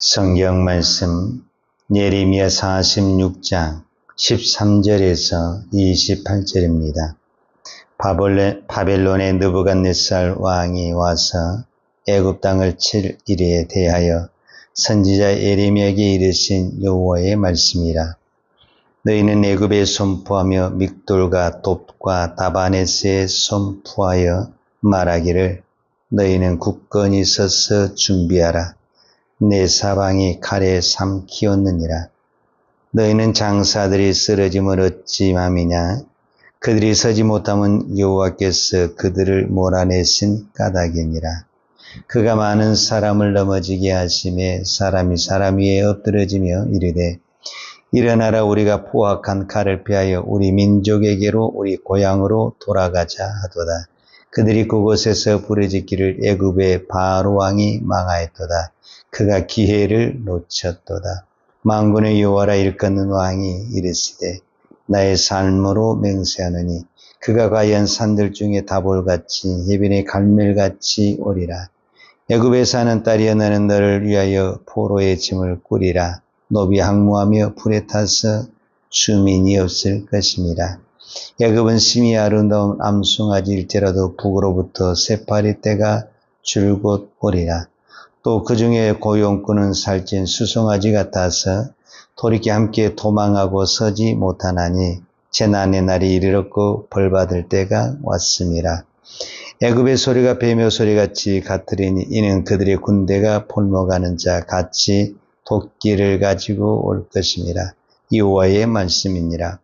성경 말씀 예레미야 46장 13절에서 28절입니다. 바벨론의 느부갓네살 왕이 와서 애굽 땅을 칠 일에 대하여 선지자 예레미야에게 이르신 여호와의 말씀이라. 너희는 애굽에 선포하며 믹돌과 돛과 다바네스에 선포하여 말하기를 너희는 굳건히 서서 준비하라. 내 사방이 칼에 삼키었느니라. 너희는 장사들이 쓰러짐을 어찌 맘이냐. 그들이 서지 못하면 여호와께서 그들을 몰아내신 까닭이니라. 그가 많은 사람을 넘어지게 하심에 사람이 사람 위에 엎드러지며 이르되 일어나라, 우리가 포악한 칼을 피하여 우리 민족에게로 우리 고향으로 돌아가자 하도다. 그들이 그곳에서 부르짖기를 애굽의 바로 왕이 망하였도다. 그가 기회를 놓쳤도다. 만군의 여호와라 일컫는 왕이 이르시되 나의 삶으로 맹세하노니 그가 과연 산들 중에 다볼같이 해변의 갈멜같이 오리라. 애굽에 사는 딸이여, 너는 너를 위하여 포로의 짐을 꾸리라. 노비 항무하며 불에 타서 주민이 없을 것입니다. 애굽은 심히 아름다운 암송아지일지라도 북으로부터 새파리 떼가 줄곧 오리라. 또 그 중에 고용꾼은 살찐 수송아지 같아서 돌이켜 함께 도망하고 서지 못하나니 재난의 날이 이르렀고 벌받을 때가 왔음이라. 애굽의 소리가 뱀의 소리같이 같으리니 이는 그들의 군대가 볼모가는 자 같이 도끼를 가지고 올 것임이라. 여호와의 말씀이니라.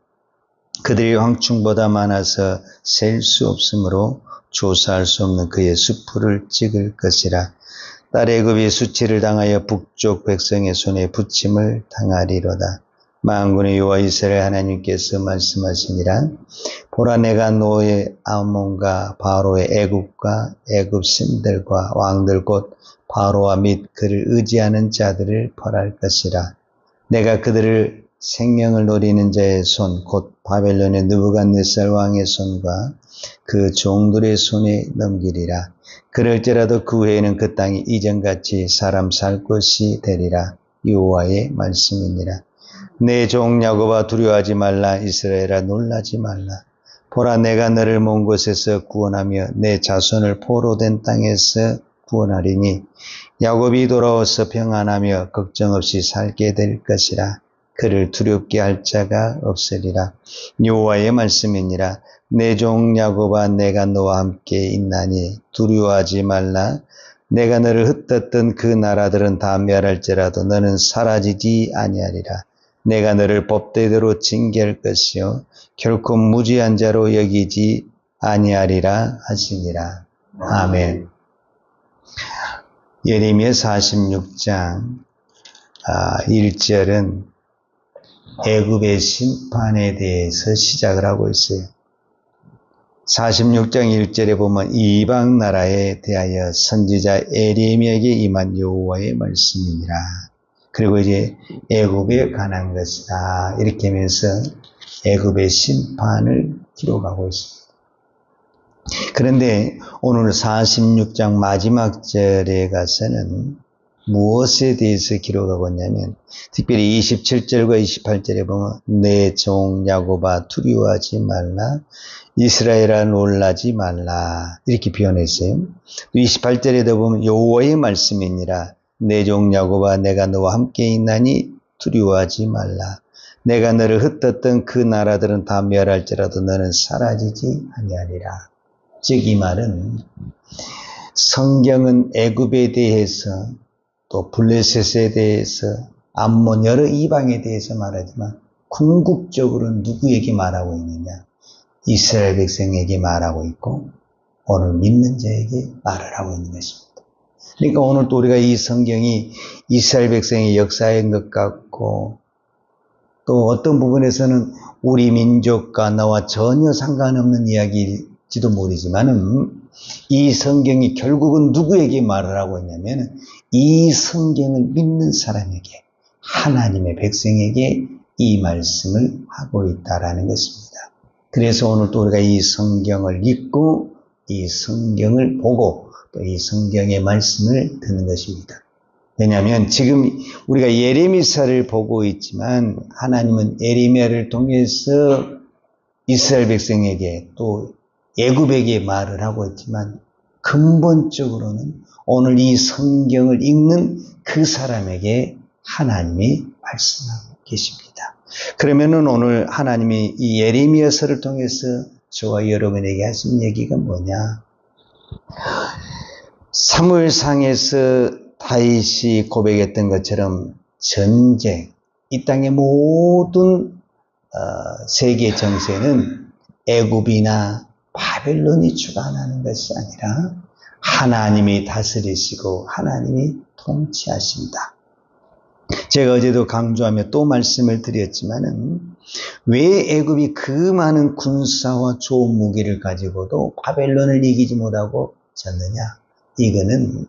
그들이 황충보다 많아서 셀 수 없으므로 조사할 수 없는 그의 수풀을 찍을 것이라. 딸 애굽이 수치를 당하여 북쪽 백성의 손에 부침을 당하리로다. 만군의 여호와 이스라엘 하나님께서 말씀하시니라. 보라, 내가 노의 아몬과 바로의 애굽과 애굽 신들과 왕들 곧 바로와 및 그를 의지하는 자들을 벌할 것이라. 내가 그들을 생명을 노리는 자의 손 곧 바벨론의 느부갓네살 왕의 손과 그 종들의 손에 넘기리라. 그럴지라도 그 후에는 그 땅이 이전같이 사람 살 곳이 되리라. 여호와의 말씀이니라. 내 종 야곱아 두려워하지 말라. 이스라엘아 놀라지 말라. 보라, 내가 너를 먼 곳에서 구원하며 내 자손을 포로된 땅에서 구원하리니 야곱이 돌아와서 평안하며 걱정 없이 살게 될 것이라. 그를 두렵게 할 자가 없으리라. 여호와의 말씀이니라. 내 종 야곱아, 내가 너와 함께 있나니 두려워하지 말라. 내가 너를 흩었던 그 나라들은 다 멸할지라도 너는 사라지지 아니하리라. 내가 너를 법대로 징계할 것이요 결코 무지한 자로 여기지 아니하리라 하시니라. 아멘. 예레미야 46장 1절은 애굽의 심판에 대해서 시작을 하고 있어요. 46장 1절에 보면 이방 나라에 대하여 선지자 예레미야에게 임한 여호와의 말씀이니라. 그리고 이제 애굽에 관한 것이다. 이렇게 하면서 애굽의 심판을 기록하고 있습니다. 그런데 오늘 46장 마지막 절에 가서는 무엇에 대해서 기록하고 있냐면 특별히 27절과 28절에 보면 내 종 야곱아 두려워하지 말라. 이스라엘아 놀라지 말라. 이렇게 표현했어요. 또 28절에도 보면 여호와의 말씀이니라. 내 종 야곱아 내가 너와 함께 있나니 두려워하지 말라. 내가 너를 흩었던 그 나라들은 다 멸할지라도 너는 사라지지 아니하리라. 즉 이 말은 성경은 애굽에 대해서 또 블레셋에 대해서 암몬 여러 이방에 대해서 말하지만 궁극적으로는 누구에게 말하고 있느냐? 이스라엘 백성에게 말하고 있고 오늘 믿는 자에게 말을 하고 있는 것입니다. 그러니까 오늘 또 우리가 이 성경이 이스라엘 백성의 역사인 것 같고 또 어떤 부분에서는 우리 민족과 나와 전혀 상관없는 이야기일지도 모르지만은 이 성경이 결국은 누구에게 말을 하고 있냐면 이 성경을 믿는 사람에게, 하나님의 백성에게 이 말씀을 하고 있다라는 것입니다. 그래서 오늘 또 우리가 이 성경을 읽고 이 성경을 보고 또 이 성경의 말씀을 듣는 것입니다. 왜냐하면 지금 우리가 예레미야를 보고 있지만 하나님은 예레미야를 통해서 이스라엘 백성에게 또 애굽에게 말을 하고 있지만 근본적으로는 오늘 이 성경을 읽는 그 사람에게 하나님이 말씀하고 계십니다. 그러면은 오늘 하나님이 이 예레미야서를 통해서 저와 여러분에게 하신 얘기가 뭐냐? 사무엘상에서 다윗이 고백했던 것처럼 전쟁, 이 땅의 모든 세계 정세는 애굽이나 바벨론이 주관하는 것이 아니라 하나님이 다스리시고 하나님이 통치하신다. 제가 어제도 강조하며 또 말씀을 드렸지만은 왜 애굽이 그 많은 군사와 좋은 무기를 가지고도 바벨론을 이기지 못하고 졌느냐? 이거는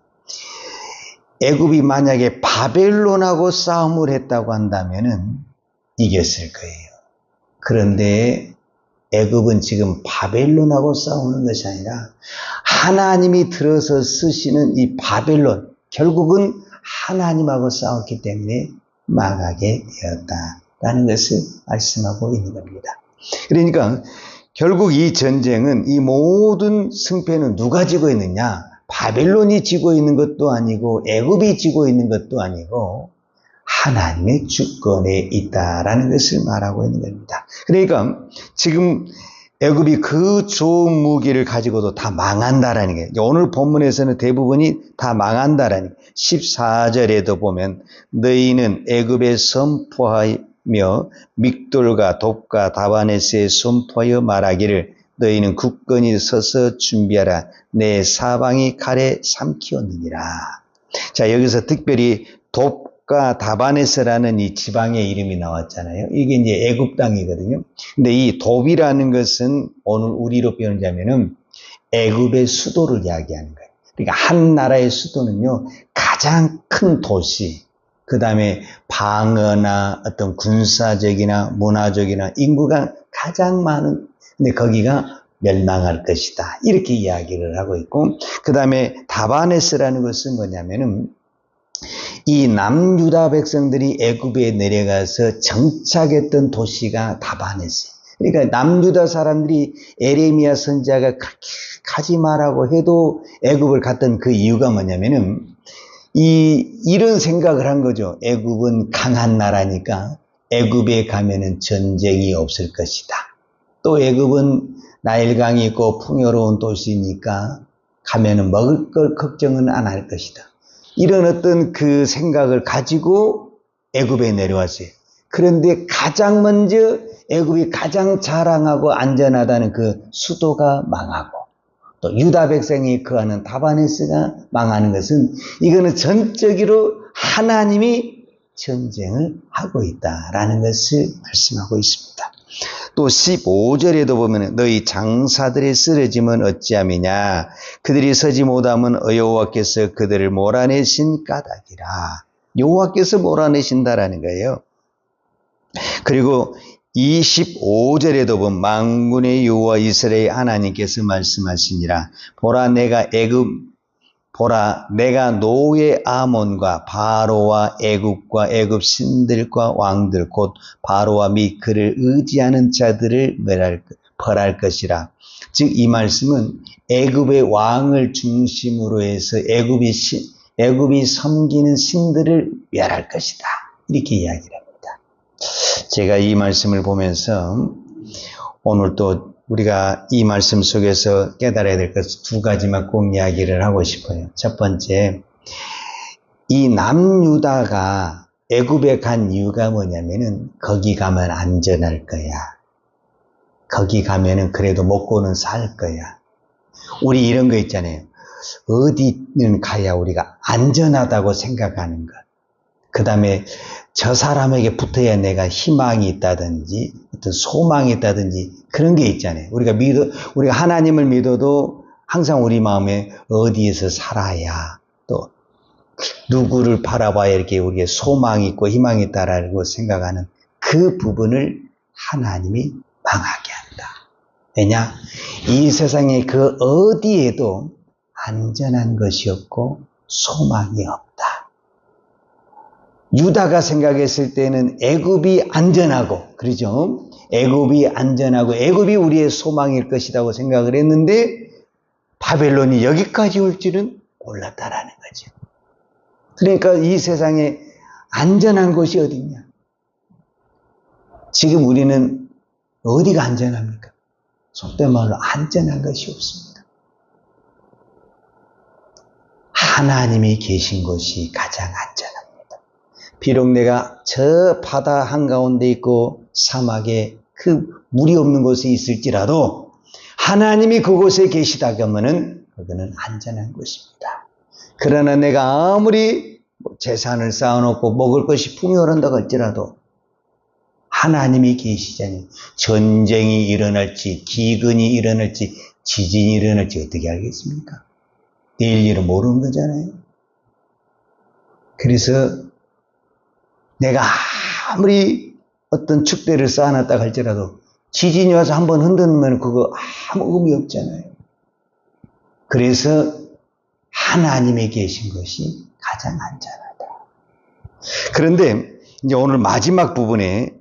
애굽이 만약에 바벨론하고 싸움을 했다고 한다면은 이겼을 거예요. 그런데 애굽은 지금 바벨론하고 싸우는 것이 아니라 하나님이 들어서 쓰시는 이 바벨론, 결국은 하나님하고 싸웠기 때문에 망하게 되었다라는 것을 말씀하고 있는 겁니다. 그러니까 결국 이 전쟁은, 이 모든 승패는 누가 지고 있느냐? 바벨론이 지고 있는 것도 아니고 애굽이 지고 있는 것도 아니고 하나님의 주권에 있다라는 것을 말하고 있는 겁니다. 그러니까 지금 애굽이 그 좋은 무기를 가지고도 다 망한다라는 게, 오늘 본문에서는 대부분이 다 망한다라는 게, 14절에도 보면 너희는 애굽에 선포하며 믹돌과 돕과 다바네스에 선포하여 말하기를 너희는 굳건히 서서 준비하라. 내 사방이 칼에 삼키었느니라. 자, 여기서 특별히 돕과 다바네스라는 이 지방의 이름이 나왔잖아요. 이게 이제 애굽 땅이거든요. 근데 이 돕이라는 것은 오늘 우리로 표현하자면은 애굽의 수도를 이야기하는 거예요. 그러니까 한 나라의 수도는요, 가장 큰 도시, 그 다음에 방어나 어떤 군사적이나 문화적이나 인구가 가장 많은, 근데 거기가 멸망할 것이다, 이렇게 이야기를 하고 있고, 그 다음에 다바네스라는 것은 뭐냐면은 이 남유다 백성들이 애굽에 내려가서 정착했던 도시가 다바네스. 그러니까 남유다 사람들이 에레미야 선지자가 그렇게 가지 말라고 해도 애굽을 갔던 그 이유가 뭐냐면은 이런 생각을 한 거죠. 애굽은 강한 나라니까 애굽에 가면은 전쟁이 없을 것이다. 또 애굽은 나일강이 있고 풍요로운 도시니까 가면은 먹을 걸 걱정은 안 할 것이다. 이런 어떤 그 생각을 가지고 애굽에 내려왔어요. 그런데 가장 먼저 애굽이 가장 자랑하고 안전하다는 그 수도가 망하고, 또 유다 백성이 거하는 다바네스가 망하는 것은, 이거는 전적으로 하나님이 전쟁을 하고 있다라는 것을 말씀하고 있습니다. 또 15절에도 보면 너희 장사들이 쓰러지면 어찌함이냐, 그들이 서지 못하면 여호와께서 그들을 몰아내신 까닭이라. 여호와께서 몰아내신다라는 거예요. 그리고 25절에도 보면 만군의 여호와 이스라엘 하나님께서 말씀하시니라. 보라 내가 노예 아몬과 바로와 애굽과 애굽 신들과 왕들 곧 바로와 및 그를 의지하는 자들을 벌할 것이라. 즉 이 말씀은 애굽의 왕을 중심으로 해서 애굽이 섬기는 신들을 멸할 것이다, 이렇게 이야기를 합니다. 제가 이 말씀을 보면서 오늘 또 우리가 이 말씀 속에서 깨달아야 될 것 두 가지만 꼭 이야기를 하고 싶어요. 첫 번째, 이 남유다가 애굽에 간 이유가 뭐냐면은 거기 가면 안전할 거야. 거기 가면은 그래도 먹고는 살 거야. 우리 이런 거 있잖아요. 어디는 가야 우리가 안전하다고 생각하는 것. 그 다음에 저 사람에게 붙어야 내가 희망이 있다든지 어떤 소망이 있다든지 그런 게 있잖아요. 우리가 하나님을 믿어도 항상 우리 마음에 어디에서 살아야, 또 누구를 바라봐야 이렇게 우리의 소망이 있고 희망이 있다라고 생각하는 그 부분을 하나님이 망하게 한다. 왜냐? 이 세상에 그 어디에도 안전한 것이 없고 소망이 없다. 유다가 생각했을 때는 애굽이 안전하고, 그러죠? 애굽이 안전하고 애굽이 우리의 소망일 것이라고 생각을 했는데 바벨론이 여기까지 올 줄은 몰랐다라는 거죠. 그러니까 이 세상에 안전한 곳이 어디냐? 지금 우리는 어디가 안전합니까? 속된 말로 안전한 것이 없습니다. 하나님이 계신 곳이 가장 안전합니다. 비록 내가 저 바다 한가운데 있고 사막에 그 물이 없는 곳에 있을지라도 하나님이 그곳에 계시다 그러면은 그거는 안전한 곳입니다. 그러나 내가 아무리 재산을 쌓아놓고 먹을 것이 풍요한다고 할지라도 하나님이 계시자니 전쟁이 일어날지 기근이 일어날지 지진이 일어날지 어떻게 알겠습니까? 내일 일은 모르는 거잖아요. 그래서 내가 아무리 어떤 축대를 쌓아놨다 할지라도 지진이 와서 한번 흔들면 그거 아무 의미 없잖아요. 그래서 하나님이 계신 것이 가장 안전하다. 그런데 이제 오늘 마지막 부분에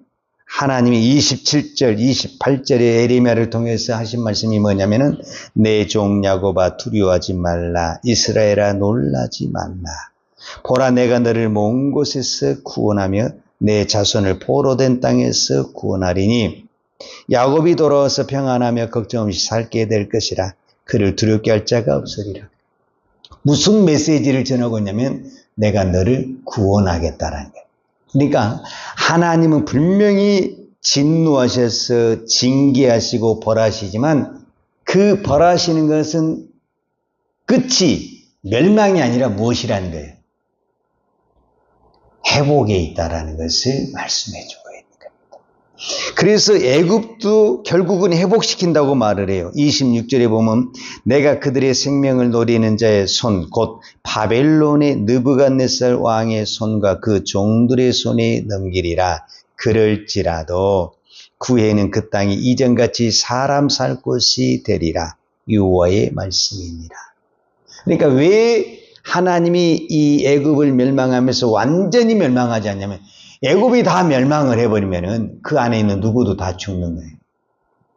하나님이 27절, 28절의 에레미야를 통해서 하신 말씀이 뭐냐면은 내 종 야곱아 두려워하지 말라. 이스라엘아 놀라지 말라. 보라 내가 너를 먼 곳에서 구원하며 내 자손을 포로된 땅에서 구원하리니 야곱이 돌아와서 평안하며 걱정 없이 살게 될 것이라. 그를 두렵게 할 자가 없으리라. 무슨 메시지를 전하고 있냐면 내가 너를 구원하겠다라는 거예요. 그러니까 하나님은 분명히 진노하셔서 징계하시고 벌하시지만 그 벌하시는 것은 끝이 멸망이 아니라 무엇이라는 거예요? 회복에 있다라는 것을 말씀해 주고 있는 겁니다. 그래서 애굽도 결국은 회복시킨다고 말을 해요. 26절에 보면 내가 그들의 생명을 노리는 자의 손 곧 바벨론의 느부갓네살 왕의 손과 그 종들의 손에 넘기리라. 그럴지라도 그 해에는 그 땅이 이전같이 사람 살 곳이 되리라. 여호와의 말씀입니다. 그러니까 왜 하나님이 이 애굽을 멸망하면서 완전히 멸망하지 않냐면 애굽이 다 멸망을 해버리면은 그 안에 있는 누구도 다 죽는 거예요.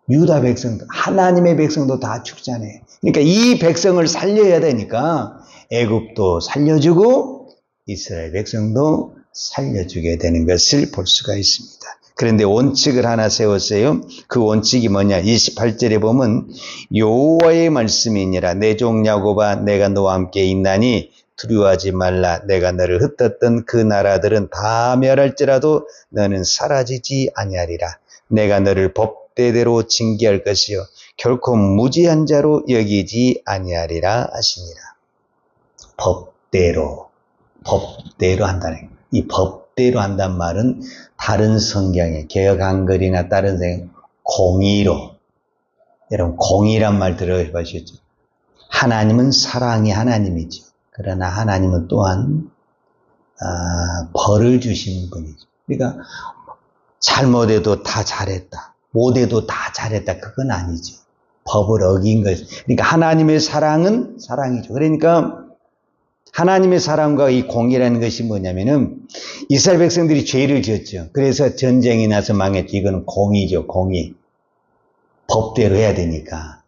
유다 백성도, 하나님의 백성도 다 죽잖아요. 그러니까 이 백성을 살려야 되니까 애굽도 살려주고 이스라엘 백성도 살려주게 되는 것을 볼 수가 있습니다. 그런데 원칙을 하나 세웠어요. 그 원칙이 뭐냐? 28절에 보면 여호와의 말씀이니라. 내 종 야곱아 내가 너와 함께 있나니 두려워하지 말라. 내가 너를 흩었던 그 나라들은 다 멸할지라도 너는 사라지지 아니하리라. 내가 너를 법대대로 징계할 것이요 결코 무지한 자로 여기지 아니하리라 하시니라. 법대로 한다는 거예요. 이 법대로 한단 말은 다른 성경에 개역 한글이나 다른 성경 공의로, 여러분 공의란 말 들어보셨죠? 하나님은 사랑의 하나님이죠. 그러나 하나님은 또한 벌을 주시는 분이죠. 그러니까 잘못해도 다 잘했다, 못해도 다 잘했다, 그건 아니죠. 법을 어긴 것. 그러니까 하나님의 사랑은 사랑이죠. 그러니까 하나님의 사랑과 이 공의라는 것이 뭐냐면은 이스라엘 백성들이 죄를 지었죠. 그래서 전쟁이 나서 망했죠. 이거는 공의죠, 공의. 법대로 해야 되니까.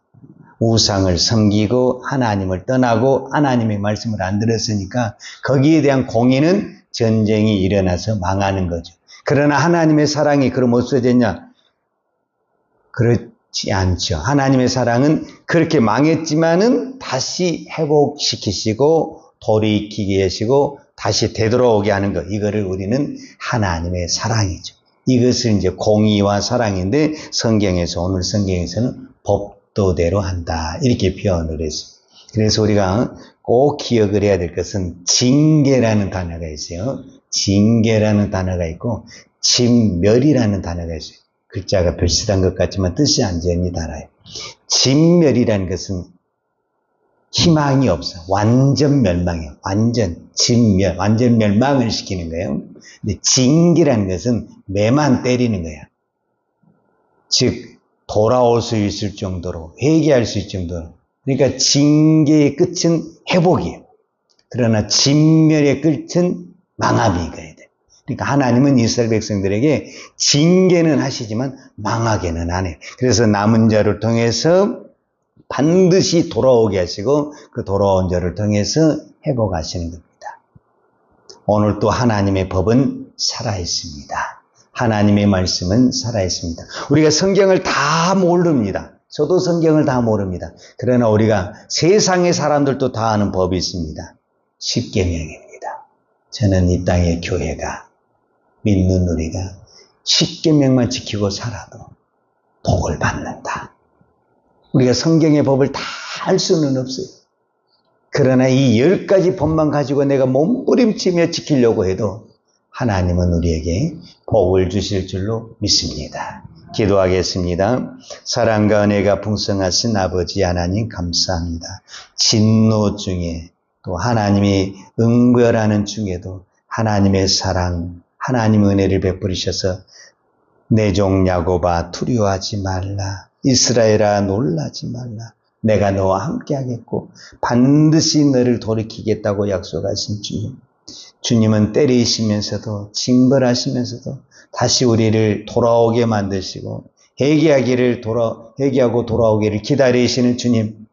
우상을 섬기고 하나님을 떠나고 하나님의 말씀을 안 들었으니까 거기에 대한 공의는 전쟁이 일어나서 망하는 거죠. 그러나 하나님의 사랑이 그럼 없어졌냐? 그렇지 않죠. 하나님의 사랑은 그렇게 망했지만은 다시 회복시키시고 돌이키게 하시고 다시 되돌아오게 하는 것, 이거를 우리는 하나님의 사랑이죠. 이것을 이제 공의와 사랑인데 성경에서, 오늘 성경에서는 법도대로 한다 이렇게 표현을 했어요. 그래서 우리가 꼭 기억을 해야 될 것은 징계라는 단어가 있어요. 징계라는 단어가 있고 진멸이라는 단어가 있어요. 글자가 비슷한 것 같지만 뜻이 완전히 달라요. 진멸이라는 것은 희망이 없어. 완전 멸망이에요. 완전 진멸, 완전 멸망을 시키는 거예요. 근데 징계라는 것은 매만 때리는 거야. 즉 돌아올 수 있을 정도로, 회개할 수 있을 정도로. 그러니까 징계의 끝은 회복이에요. 그러나 진멸의 끝은 망함이 가야 돼. 그러니까 하나님은 이스라엘 백성들에게 징계는 하시지만 망하게는 안 해요. 그래서 남은 자를 통해서 반드시 돌아오게 하시고 그 돌아온 자를 통해서 회복하시는 겁니다. 오늘 또 하나님의 법은 살아있습니다. 하나님의 말씀은 살아있습니다. 우리가 성경을 다 모릅니다. 저도 성경을 다 모릅니다. 그러나 우리가 세상의 사람들도 다 아는 법이 있습니다. 십계명입니다. 저는 이 땅의 교회가 믿는 우리가 십계명만 지키고 살아도 복을 받는다. 우리가 성경의 법을 다 알 수는 없어요. 그러나 이 10가지 법만 가지고 내가 몸부림치며 지키려고 해도 하나님은 우리에게 복을 주실 줄로 믿습니다. 기도하겠습니다. 사랑과 은혜가 풍성하신 아버지 하나님 감사합니다. 진노 중에 또 하나님이 응별하는 중에도 하나님의 사랑, 하나님의 은혜를 베풀으셔서 내 종 야곱아 두려워하지 말라. 이스라엘아 놀라지 말라. 내가 너와 함께 하겠고 반드시 너를 돌이키겠다고 약속하신 주님. 주님은 때리시면서도 징벌하시면서도 다시 우리를 돌아오게 만드시고 회개하고 돌아오기를 기다리시는 주님.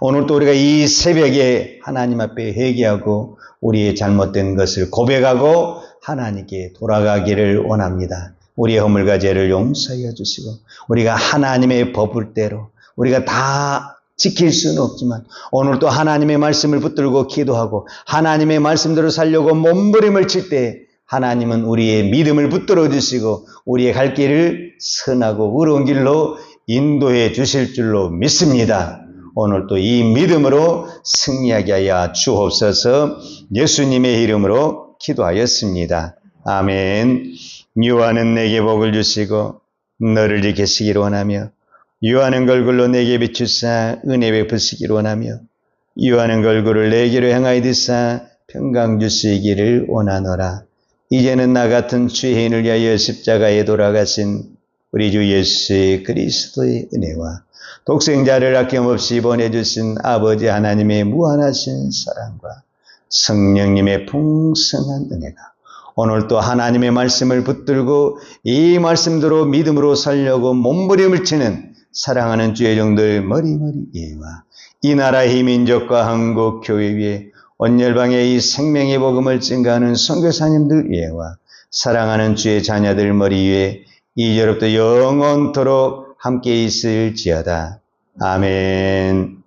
오늘 또 우리가 이 새벽에 하나님 앞에 회개하고 우리의 잘못된 것을 고백하고 하나님께 돌아가기를 원합니다. 우리의 허물과 죄를 용서해 주시고 우리가 하나님의 법을대로 우리가 다 지킬 수는 없지만 오늘 또 하나님의 말씀을 붙들고 기도하고 하나님의 말씀대로 살려고 몸부림을 칠 때 하나님은 우리의 믿음을 붙들어 주시고 우리의 갈 길을 선하고 의로운 길로 인도해 주실 줄로 믿습니다. 오늘 또 이 믿음으로 승리하게 하여 주옵소서. 예수님의 이름으로 기도하였습니다. 아멘. 유하는 내게 복을 주시고 너를 지키시기를 원하며 유하는 걸굴로 내게 비추사 은혜 베푸시기를 원하며 유하는 걸굴을 내게로 향하여 드사 평강 주시기를 원하노라. 이제는 나 같은 죄인을 위하여 십자가에 돌아가신 우리 주 예수 그리스도의 은혜와 독생자를 아낌없이 보내주신 아버지 하나님의 무한하신 사랑과 성령님의 풍성한 은혜가 오늘 또 하나님의 말씀을 붙들고 이 말씀대로 믿음으로 살려고 몸부림을 치는 사랑하는 주의 종들 머리머리 예와 이 나라의 민족과 한국 교회 위에 온 열방의 이 생명의 복음을 증가하는 선교사님들 예와 사랑하는 주의 자녀들 머리 위에 이제로부터 영원토록 함께 있을지어다. 아멘.